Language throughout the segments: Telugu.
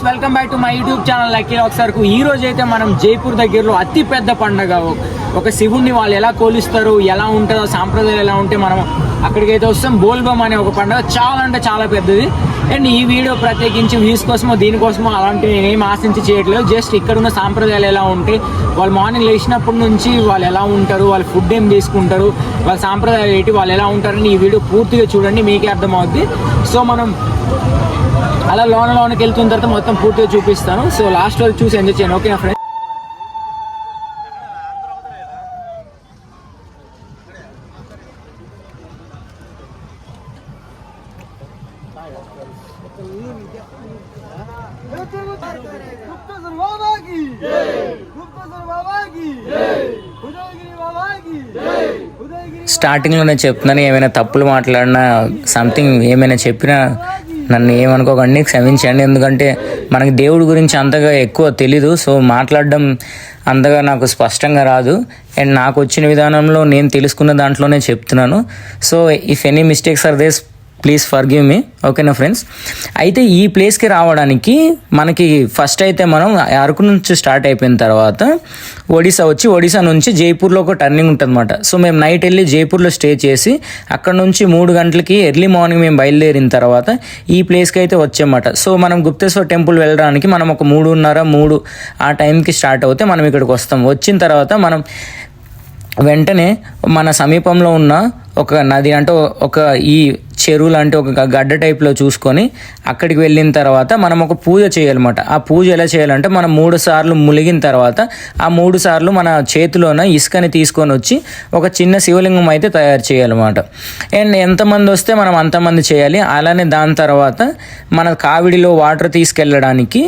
Welcome back to my YouTube channel Lucky Rocks సర్కు. ఈ రోజు అయితే మనం జైపూర్ దగ్గరలో అతి పెద్ద పండగ ఒక శివుణ్ణి వాళ్ళు ఎలా కోలిస్తారు, ఎలా ఉంటుందో సాంప్రదాయాలు ఎలా ఉంటే మనం అక్కడికైతే వస్తాం. బోల్బమ్ అనే ఒక పండుగ చాలా అంటే చాలా పెద్దది. అండ్ ఈ వీడియో ప్రత్యేకించి వ్యూస్ కోసమో దీనికోసమో అలాంటి నేనేం ఆశించి చేయట్లేదు. జస్ట్ ఇక్కడ ఉన్న సాంప్రదాయాలు ఎలా ఉంటాయి, వాళ్ళు మార్నింగ్ లేచినప్పటి నుంచి వాళ్ళు ఎలా ఉంటారు, వాళ్ళు ఫుడ్ ఏం తీసుకుంటారు, వాళ్ళ సాంప్రదాయాలు ఏంటి, వాళ్ళు ఎలా ఉంటారని ఈ వీడియో పూర్తిగా చూడండి, మీకే అర్థమవుద్ది. సో మనం అలా లోనకి వెళ్తున్న తర్వాత మొత్తం పూర్తిగా చూపిస్తాను. సో లాస్ట్ వరకు చూసి ఎంజాయ్ చేయండి, ఓకేనా ఫ్రెండ్స్? స్టార్టింగ్లో నేను చెప్తున్నాను, ఏమైనా తప్పులు మాట్లాడినా సంథింగ్ ఏమైనా చెప్పినా నన్ను ఏమనుకోకండి, క్షమించండి. ఎందుకంటే మనకి దేవుడి గురించి అంతగా ఎక్కువ తెలీదు. సో మాట్లాడడం అంతగా నాకు స్పష్టంగా రాదు. అండ్ నాకు వచ్చిన విధానంలో నేను తెలుసుకున్న దాంట్లోనే చెప్తున్నాను. So if any mistakes are these, please forgive me, ఓకేనా ఫ్రెండ్స్? అయితే ఈ ప్లేస్కి రావడానికి మనకి ఫస్ట్ అయితే మనం అరకు నుంచి స్టార్ట్ అయిపోయిన తర్వాత ఒడిశా నుంచి జైపూర్లో ఒక టర్నింగ్ ఉంటుందన్నమాట. సో మేము నైట్ వెళ్ళి జైపూర్లో స్టే చేసి అక్కడ నుంచి 3 గంటలకి ఎర్లీ మార్నింగ్ మేము బయలుదేరిన తర్వాత ఈ ప్లేస్కి అయితే వచ్చామన్నమాట. సో మనం గుప్తేశ్వర్ టెంపుల్ వెళ్ళడానికి మనం ఒక 3:30 ఆ టైంకి స్టార్ట్ అవుతే మనం ఇక్కడికి వస్తాం. వచ్చిన తర్వాత మనం వెంటనే మన సమీపంలో ఉన్న ఒక నది అంటే ఒక ఈ చెరువు లాంటి ఒక గడ్డ టైప్లో చూసుకొని అక్కడికి వెళ్ళిన తర్వాత మనం ఒక పూజ చేయాలన్నమాట. ఆ పూజ ఎలా చేయాలంటే మనం 3 సార్లు ములిగిన తర్వాత ఆ 3 సార్లు మన చేతిలోన ఇసుకని తీసుకొని వచ్చి ఒక చిన్న శివలింగం అయితే తయారు చేయాలన్నమాట. అండ్ ఎంతమంది వస్తే మనం అంతమంది చేయాలి. అలానే దాని తర్వాత మన కావిడిలో వాటర్ తీసుకెళ్ళడానికి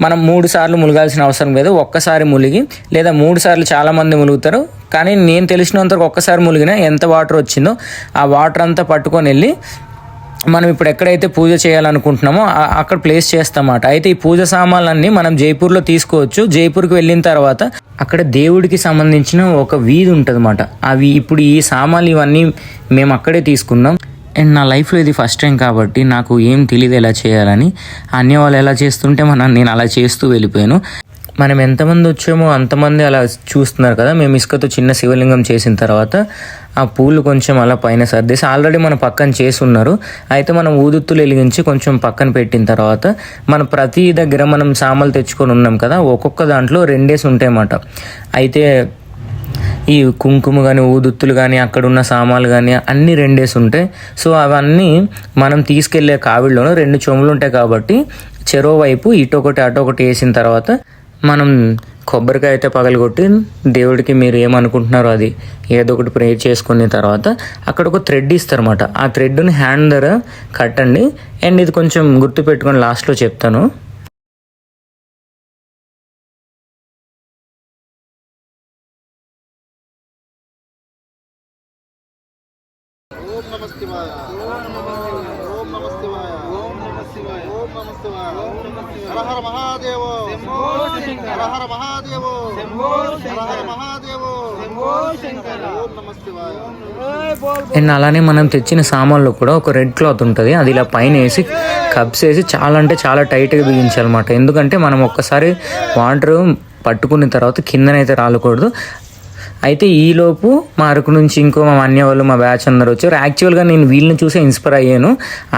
మనం 3 సార్లు ములగాల్సిన అవసరం లేదు. ఒక్కసారి ములిగి లేదా 3 సార్లు చాలామంది ములుగుతారు, కానీ నేను తెలిసినంతవరకు ఒక్కసారి ములిగినా ఎంత వాటర్ వచ్చిందో ఆ వాటర్ అంతా పట్టుకొని వెళ్ళి మనం ఇప్పుడు ఎక్కడైతే పూజ చేయాలనుకుంటున్నామో అక్కడ ప్లేస్ చేస్తామన్నమాట. అయితే ఈ పూజ సామాన్లన్నీ మనం జైపూర్లో తీసుకోవచ్చు. జైపూర్కి వెళ్ళిన తర్వాత అక్కడ దేవుడికి సంబంధించిన ఒక వీధి ఉంటుంది అన్నమాట. అవి ఇప్పుడు ఈ సామాన్లు ఇవన్నీ మేము అక్కడే తీసుకున్నాం. అండ్ నా లైఫ్లో ఇది ఫస్ట్ టైం కాబట్టి నాకు ఏం తెలియదు ఎలా చేయాలని. అన్య వాళ్ళు ఎలా చేస్తుంటే నేను అలా చేస్తూ వెళ్ళిపోయాను. మనం ఎంతమంది వచ్చామో అంతమంది అలా చూస్తున్నారు కదా. మేము ఇసుకతో చిన్న శివలింగం చేసిన తర్వాత ఆ పూలు కొంచెం అలా పైన సర్దేసి ఆల్రెడీ మన పక్కన చేసి ఉన్నారు. అయితే మనం ఊదుత్తులు వెలిగించి కొంచెం పక్కన పెట్టిన తర్వాత మనం ప్రతి దగ్గర మనం సామాన్లు తెచ్చుకొని ఉన్నాం కదా, ఒక్కొక్క దాంట్లో 2 ఉంటాయన్నమాట. అయితే ఈ కుంకుమ కానీ ఊదుత్తులు కానీ అక్కడ ఉన్న సామాన్లు కానీ అన్నీ 2 ఉంటాయి. సో అవన్నీ మనం తీసుకెళ్లే కావిడిలోనూ 2 చెంబులు ఉంటాయి కాబట్టి చెరో వైపు ఇటొకటి అటొకటి వేసిన తర్వాత మనం కొబ్బరికాయ అయితే పగలగొట్టి దేవుడికి మీరు ఏమనుకుంటున్నారో అది ఏదో ఒకటి ప్రే చేసుకున్న తర్వాత అక్కడ ఒక థ్రెడ్ ఇస్తారన్నమాట. ఆ థ్రెడ్ని హ్యాండ్ దగ్గర కట్టండి. అండ్ ఇది కొంచెం గుర్తు పెట్టుకొని లాస్ట్లో చెప్తాను. అండ్ అలానే మనం తెచ్చిన సామాన్లో కూడా ఒక రెడ్ క్లాత్ ఉంటుంది, అది ఇలా పైన వేసి కప్స్ వేసి చాలా అంటే చాలా టైట్గా బిగించాలన్నమాట. ఎందుకంటే మనం ఒక్కసారి వాటర్ పట్టుకున్న తర్వాత కిందనైతే రాలకూడదు. అయితే ఈలోపు మా అరకు నుంచి ఇంకో మా అన్య వాళ్ళు మా బ్యాచ్ అందరు వచ్చారు. యాక్చువల్గా నేను వీళ్ళని చూసే ఇన్స్పైర్ అయ్యాను.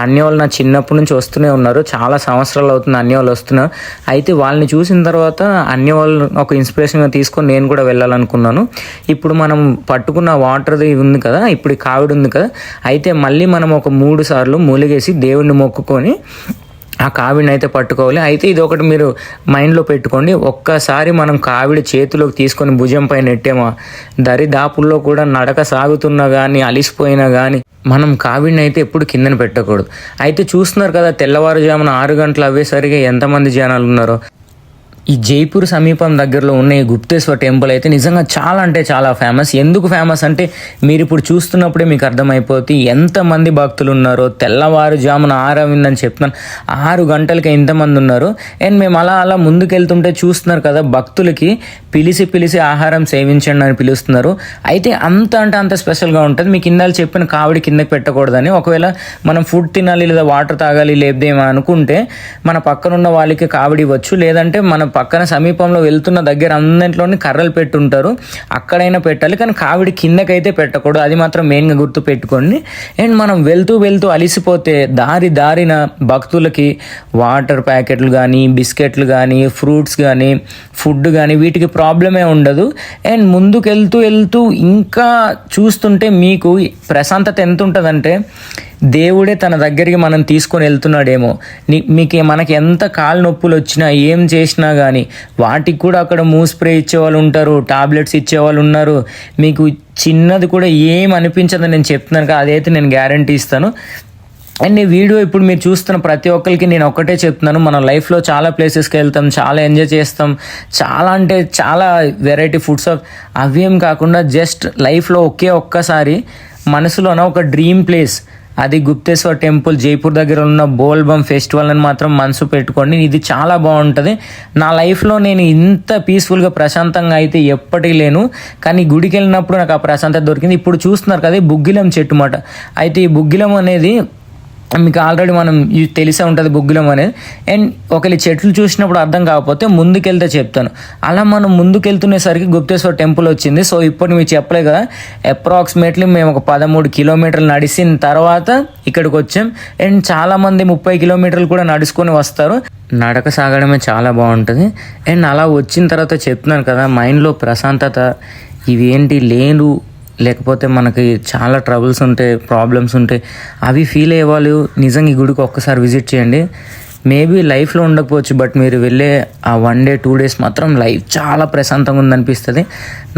అన్య వాళ్ళు నా చిన్నప్పటి నుంచి వస్తూనే ఉన్నారు, చాలా సంవత్సరాలు అవుతుంది అన్య వాళ్ళు వస్తున్నారు. అయితే వాళ్ళని చూసిన తర్వాత అన్య వాళ్ళు ఒక ఇన్స్పిరేషన్గా తీసుకొని నేను కూడా వెళ్ళాలనుకున్నాను. ఇప్పుడు మనం పట్టుకున్న వాటర్ది ఉంది కదా, ఇప్పుడు కావిడి ఉంది కదా, అయితే మళ్ళీ మనం ఒక 3 సార్లు మూలిగేసి దేవుణ్ణి మొక్కుకొని ఆ కావిడిని అయితే పట్టుకోవాలి. అయితే ఇది ఒకటి మీరు మైండ్లో పెట్టుకోండి. ఒక్కసారి మనం కావిడి చేతిలోకి తీసుకొని భుజం పైన నెట్టేమో దరిదాపుల్లో కూడా నడక సాగుతున్నా కానీ అలిసిపోయినా కానీ మనం కావిడిని అయితే ఎప్పుడు కిందన పెట్టకూడదు. అయితే చూస్తున్నారు కదా, తెల్లవారుజామున 6 గంటలు అవ్వేసరికి ఎంతమంది జనాలు ఉన్నారో. ఈ జైపూర్ సమీపం దగ్గరలో ఉన్న ఈ గుప్తేశ్వర్ టెంపుల్ అయితే నిజంగా చాలా అంటే చాలా ఫేమస్. ఎందుకు ఫేమస్ అంటే మీరు ఇప్పుడు చూస్తున్నప్పుడే మీకు అర్థమైపోతుంది ఎంతమంది భక్తులు ఉన్నారో. తెల్లవారుజామున 6 అయిందని చెప్తున్నాను, 6 గంటలకి ఎంతమంది ఉన్నారు. అండ్ మేము అలా ముందుకెళ్తుంటే చూస్తున్నారు కదా, భక్తులకి పిలిచి ఆహారం సేవించండి అని పిలుస్తున్నారు. అయితే అంత స్పెషల్గా ఉంటుంది. మీకు ఇందాక చెప్పిన కావిడి కిందకి పెట్టకూడదని, ఒకవేళ మనం ఫుడ్ తినాలి లేదా వాటర్ తాగాలి లేదేమో అనుకుంటే మన పక్కనున్న వాళ్ళకి కావిడి ఇవ్వచ్చు. లేదంటే మన పక్కన సమీపంలో వెళ్తున్న దగ్గర అన్నింటిలోని కర్రలు పెట్టుంటారు, అక్కడైనా పెట్టాలి. కానీ కావిడి కిందకైతే పెట్టకూడదు, అది మాత్రం మెయిన్గా గుర్తు పెట్టుకోండి. అండ్ మనం వెళ్తూ అలిసిపోతే దారిన భక్తులకి వాటర్ ప్యాకెట్లు కానీ, బిస్కెట్లు కానీ, ఫ్రూట్స్ కానీ, ఫుడ్ కానీ వీటికి ప్రాబ్లమే ఉండదు. అండ్ ముందుకెళ్తూ ఇంకా చూస్తుంటే మీకు ప్రశాంతత ఎంత ఉంటుందంటే దేవుడే తన దగ్గరికి మనం తీసుకొని వెళ్తున్నాడేమో. మనకి ఎంత కాలు నొప్పులు వచ్చినా ఏం చేసినా కానీ వాటికి కూడా అక్కడ స్ప్రే ఇచ్చేవాళ్ళు ఉంటారు, టాబ్లెట్స్ ఇచ్చేవాళ్ళు ఉన్నారు. మీకు చిన్నది కూడా ఏం అనిపించదని నేను చెప్తున్నాను కదా, అదైతే నేను గ్యారంటీ ఇస్తాను. అండ్ ఈ వీడియో ఇప్పుడు మీరు చూస్తున్న ప్రతి ఒక్కరికి నేను ఒక్కటే చెప్తున్నాను, మన లైఫ్లో చాలా ప్లేసెస్కి వెళ్తాం, చాలా ఎంజాయ్ చేస్తాం, చాలా అంటే చాలా వెరైటీ ఫుడ్స్ అవేం కాకుండా జస్ట్ లైఫ్లో ఒక్కసారి మనసులోన ఒక డ్రీమ్ ప్లేస్, అది గుప్తేశ్వర్ టెంపుల్ జైపూర్ దగ్గర ఉన్న బోల్బమ్ ఫెస్టివల్ అని మాత్రం మనసు పెట్టుకోండి. ఇది చాలా బాగుంటుంది. నా లైఫ్లో నేను ఇంత పీస్ఫుల్గా ప్రశాంతంగా అయితే ఎప్పటికీ లేను, కానీ గుడికి వెళ్ళినప్పుడు నాకు ఆ ప్రశాంతత దొరికింది. ఇప్పుడు చూస్తున్నారు కదా, బుగ్గిలం చెట్టు మాట. అయితే ఈ బుగ్గిలం అనేది మీకు ఆల్రెడీ మనం తెలిసే ఉంటుంది బుగ్గిలం అనేది. అండ్ ఒకవేళ చెట్లు చూసినప్పుడు అర్థం కాకపోతే ముందుకెళ్తే చెప్తాను. అలా మనం ముందుకెళ్తునేసరికి గుప్తేశ్వర్ టెంపుల్ వచ్చింది. సో ఇప్పుడు మీకు చెప్పలే కదా, అప్రాక్సిమేట్లీ మేము ఒక 13 కిలోమీటర్లు నడిచిన తర్వాత ఇక్కడికి వచ్చాం. అండ్ చాలామంది 30 కిలోమీటర్లు కూడా నడుచుకొని వస్తారు. నడక సాగడమే చాలా బాగుంటుంది. అండ్ అలా వచ్చిన తర్వాత చెప్తున్నాను కదా, మైండ్లో ప్రశాంతత ఇవేంటి లేను, లేకపోతే మనకి చాలా ట్రబుల్స్ ఉంటాయి, ప్రాబ్లమ్స్ ఉంటాయి, అవి ఫీల్ అయ్యేవాళ్ళు నిజంగా ఈ గుడికి ఒక్కసారి విజిట్ చేయండి. మేబీ లైఫ్లో ఉండకపోవచ్చు, బట్ మీరు వెళ్ళే ఆ 1 డే 2 డేస్ మాత్రం లైఫ్ చాలా ప్రశాంతంగా ఉందనిపిస్తుంది.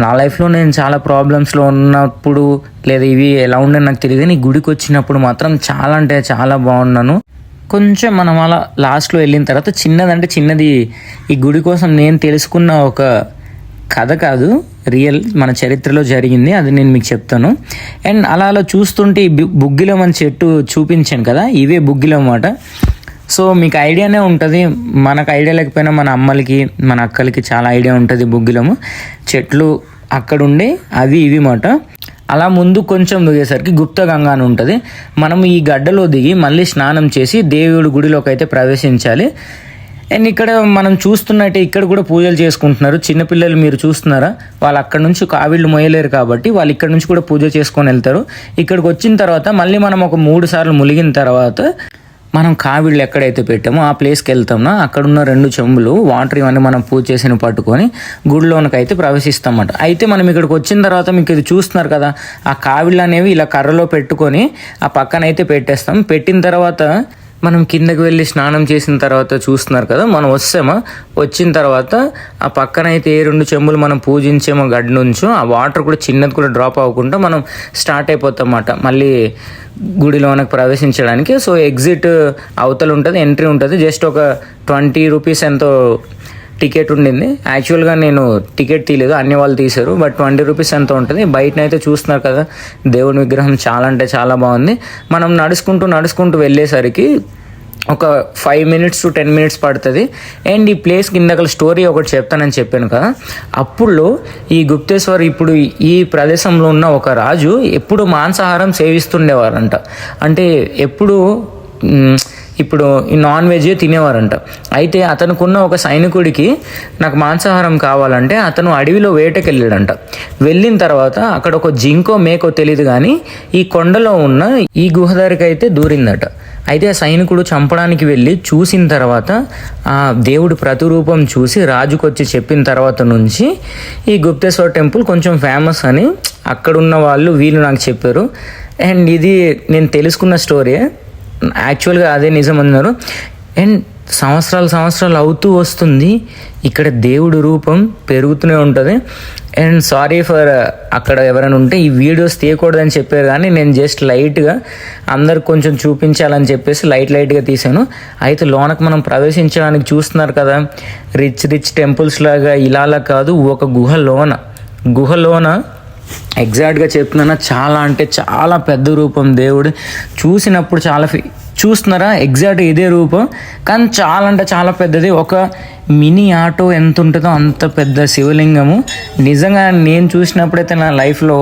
నా లైఫ్లో నేను చాలా ప్రాబ్లమ్స్లో ఉన్నప్పుడు లేదా ఇవి ఎలా ఉండే నాకు తెలియదు, కానీ ఈ గుడికి వచ్చినప్పుడు మాత్రం చాలా అంటే చాలా బాగున్నాను. కొంచెం మనం అలా లాస్ట్లో వెళ్ళిన తర్వాత చిన్నది ఈ గుడి కోసం నేను తెలుసుకున్న ఒక కథ కాదు, రియల్ మన చరిత్రలో జరిగింది, అది నేను మీకు చెప్తాను. అండ్ అలా చూస్తుంటే ఈ బుగ్గిలం అని చెట్టు చూపించాను కదా, ఇవే బుగ్గిలం అన్నమాట. సో మీకు ఐడియానే ఉంటుంది, మనకు ఐడియా లేకపోయినా మన అమ్మలకి మన అక్కలకి చాలా ఐడియా ఉంటుంది. బుగ్గిలము చెట్లు అక్కడ ఉండే అవి ఇవి మాట. అలా ముందు కొంచెం దిగేసరికి గుప్త గంగా అని ఉంటుంది. మనం ఈ గడ్డలో దిగి మళ్ళీ స్నానం చేసి దేవుడి గుడిలోకి అయితే ప్రవేశించాలి. అండ్ ఇక్కడ మనం చూస్తున్నట్టే ఇక్కడ కూడా పూజలు చేసుకుంటున్నారు. చిన్నపిల్లలు మీరు చూస్తున్నారా, వాళ్ళు అక్కడ నుంచి కావిళ్ళు మొయ్యలేరు కాబట్టి వాళ్ళు ఇక్కడ నుంచి కూడా పూజ చేసుకొని వెళ్తారు. ఇక్కడికి వచ్చిన తర్వాత మళ్ళీ మనం ఒక 3 సార్లు ములిగిన తర్వాత మనం కావిళ్ళు ఎక్కడైతే పెట్టామో ఆ ప్లేస్కి వెళ్తామో అక్కడ ఉన్న 2 చెంబులు వాటర్ ఇవన్నీ మనం పూజ చేసిన పట్టుకొని గుడిలోనికి అయితే ప్రవేశిస్తామన్నమాట. అయితే మనం ఇక్కడికి వచ్చిన తర్వాత మీకు ఇది చూస్తున్నారు కదా, ఆ కావిళ్ళు అనేవి ఇలా కర్రలో పెట్టుకొని ఆ పక్కన అయితే పెట్టేస్తాం. పెట్టిన తర్వాత మనం కిందకి వెళ్ళి స్నానం చేసిన తర్వాత చూస్తున్నారు కదా, మనం వచ్చిన తర్వాత ఆ పక్కన అయితే ఏ 2 చెంబులు మనం పూజించేమో గడ్డి నుంచో ఆ వాటర్ కూడా చిన్నది కూడా డ్రాప్ అవ్వకుండా మనం స్టార్ట్ అయిపోతాం అన్నమాట మళ్ళీ గుడిలోనికి ప్రవేశించడానికి. సో ఎగ్జిట్ అవతల ఉంటుంది, ఎంట్రీ ఉంటుంది. జస్ట్ ఒక 20 రూపీస్ ఎంతో టికెట్ ఉండింది. యాక్చువల్గా నేను టికెట్ తీయలేదు, అన్ని వాళ్ళు తీశారు, బట్ 20 రూపీస్ ఎంత ఉంటుంది. బయటనైతే చూస్తున్నారు కదా, దేవుని విగ్రహం చాలా అంటే చాలా బాగుంది. మనం నడుచుకుంటూ వెళ్ళేసరికి ఒక 5 minutes to 10 minutes పడుతుంది. అండ్ ఈ ప్లేస్ కిందకల స్టోరీ ఒకటి చెప్తానని చెప్పాను కదా, అప్పుడు ఈ గుప్తేశ్వర్ ఇప్పుడు ఈ ప్రదేశంలో ఉన్న ఒక రాజు ఎప్పుడు మాంసాహారం సేవిస్తుండేవారంట. అంటే ఎప్పుడు ఇప్పుడు ఈ నాన్ వెజ్ తినేవారంట. అయితే అతనుకున్న ఒక సైనికుడికి నాకు మాంసాహారం కావాలంటే అతను అడవిలో వేటకి వెళ్ళాడంట. వెళ్ళిన తర్వాత అక్కడ ఒక జింకో మేకో తెలియదు కానీ ఈ కొండలో ఉన్న ఈ గుహ దగ్గరికి అయితే దూరిందట. అయితే ఆ సైనికుడు చంపడానికి వెళ్ళి చూసిన తర్వాత ఆ దేవుడి ప్రతిరూపం చూసి రాజుకు వచ్చి చెప్పిన తర్వాత నుంచి ఈ గుప్తేశ్వర్ టెంపుల్ కొంచెం ఫేమస్ అని అక్కడున్న వీళ్ళు నాకు చెప్పారు. అండ్ ఇది నేను తెలుసుకున్న స్టోరీ, యాక్చువల్గా అదే నిజం అన్నారు. అండ్ సంవత్సరాలు అవుతూ వస్తుంది. ఇక్కడ దేవుడి రూపం పెరుగుతూనే ఉంటుంది. అండ్ సారీ ఫర్ అక్కడ ఎవరైనా ఉంటే ఈ వీడియోస్ తీయకూడదని చెప్పారు, కానీ నేను జస్ట్ లైట్గా అందరికి కొంచెం చూపించాలని చెప్పేసి లైట్గా తీశాను. అయితే లోనకు మనం ప్రవేశించడానికి చూస్తున్నారు కదా, రిచ్ టెంపుల్స్ లాగా ఇలా కాదు, ఒక గుహలోన ఎగ్జాక్ట్గా చెప్తున్నా, చాలా అంటే చాలా పెద్ద రూపం దేవుడు. చూసినప్పుడు చూస్తున్నారా, ఎగ్జాక్ట్ ఇదే రూపం, కానీ చాలా అంటే చాలా పెద్దది. ఒక మినీ ఆటో ఎంత ఉంటుందో అంత పెద్ద శివలింగము. నిజంగా నేను చూసినప్పుడైతే నా లైఫ్లో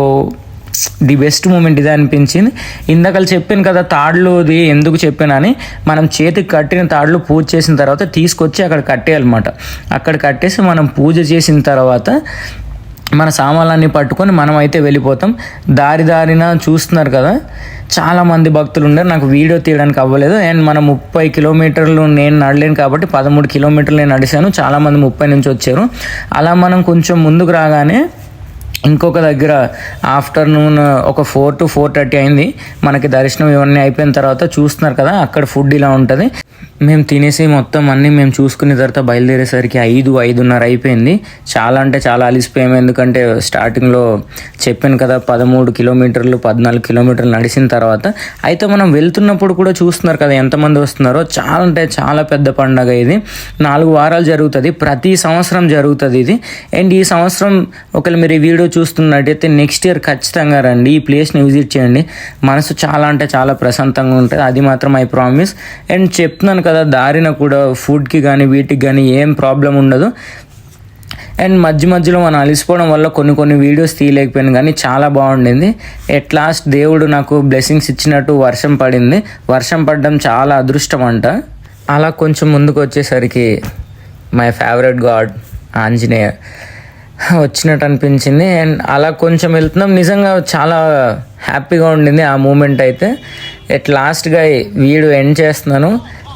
ది బెస్ట్ మూమెంట్ ఇదే అనిపించింది. ఇందాక చెప్పాను కదా తాడులోది ఎందుకు చెప్పానని, మనం చేతికి కట్టిన తాడులు పూజ చేసిన తర్వాత తీసుకొచ్చి అక్కడ కట్టేయాలన్నమాట. అక్కడ కట్టేసి మనం పూజ చేసిన తర్వాత మన సామాన్లన్నీ పట్టుకొని మనం అయితే వెళ్ళిపోతాం. దారిన చూస్తున్నారు కదా, చాలామంది భక్తులు ఉన్నారు. నాకు వీడియో తీయడానికి అవ్వలేదు. అండ్ మన 30 కిలోమీటర్లు నేను నడలేను కాబట్టి 13 కిలోమీటర్లు నేను నడిచాను. చాలామంది 30 నుంచి వచ్చారు. అలా మనం కొంచెం ముందుకు రాగానే ఇంకొక దగ్గర ఆఫ్టర్నూన్ ఒక 4 to 4:30 అయింది. మనకి దర్శనం ఇవన్నీ అయిపోయిన తర్వాత చూస్తున్నారు కదా, అక్కడ ఫుడ్ ఇలా ఉంటుంది. మేము తినేసి మొత్తం అన్నీ మేము చూసుకునే తర్వాత బయలుదేరేసరికి 5-5:30 అయిపోయింది. చాలా అంటే చాలా అలిసిపోయాము. ఎందుకంటే స్టార్టింగ్లో చెప్పాను కదా 13 కిలోమీటర్లు 14 కిలోమీటర్లు నడిచిన తర్వాత. అయితే మనం వెళ్తున్నప్పుడు కూడా చూస్తున్నారు కదా ఎంతమంది వస్తున్నారో. చాలా అంటే చాలా పెద్ద పండగ ఇది. 4 వారాలు జరుగుతుంది, ప్రతి సంవత్సరం జరుగుతుంది ఇది. అండ్ ఈ సంవత్సరం ఒకవేళ మీరు ఈ వీడియో చూస్తున్నట్టయితే నెక్స్ట్ ఇయర్ ఖచ్చితంగా రండి, ఈ ప్లేస్ని విజిట్ చేయండి. మనసు చాలా అంటే చాలా ప్రశాంతంగా ఉంటుంది, అది మాత్రం ఐ ప్రామిస్. అండ్ చెప్తున్నాను కదా, దారిన కూడా ఫుడ్కి కానీ వీటికి కానీ ఏం ప్రాబ్లం ఉండదు. అండ్ మధ్యలో మనం అలిసిపోవడం వల్ల కొన్ని వీడియోస్ తీయలేకపోయాను, కానీ చాలా బాగుండింది. ఎట్ లాస్ట్ దేవుడు నాకు బ్లెస్సింగ్స్ ఇచ్చినట్టు వర్షం పడింది. వర్షం పడడం చాలా అదృష్టం అంట. అలా కొంచెం ముందుకు వచ్చేసరికి మై ఫేవరెట్ గాడ్ ఆంజనేయ వచ్చినట్టు అనిపించింది. అండ్ అలా కొంచెం వెళ్తున్నాం. నిజంగా చాలా హ్యాపీగా ఉండింది ఆ మూమెంట్ అయితే. ఎట్ లాస్ట్గా వీడియో ఎండ్ చేస్తున్నాను.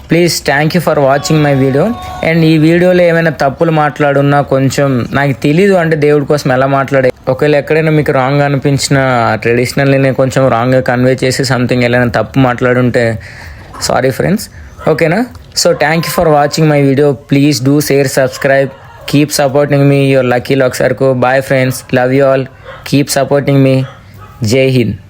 Please thank you for watching my video. And ఈ వీడియోలో ఏమైనా తప్పులు మాట్లాడున్నా కొంచెం నాకు తెలీదు, అంటే దేవుడి కోసం ఎలా మాట్లాడే, ఒకవేళ ఎక్కడైనా మీకు రాంగ్ అనిపించిన ట్రెడిషనల్ని నేను కొంచెం రాంగ్గా కన్వే చేసి సంథింగ్ ఏదైనా తప్పు మాట్లాడుంటే సారీ ఫ్రెండ్స్, ఓకేనా? So thank you for watching my video. Please do share, subscribe, keep supporting me, your lucky Loksarko. Bye friends, love you all, keep supporting me. Jai Hind.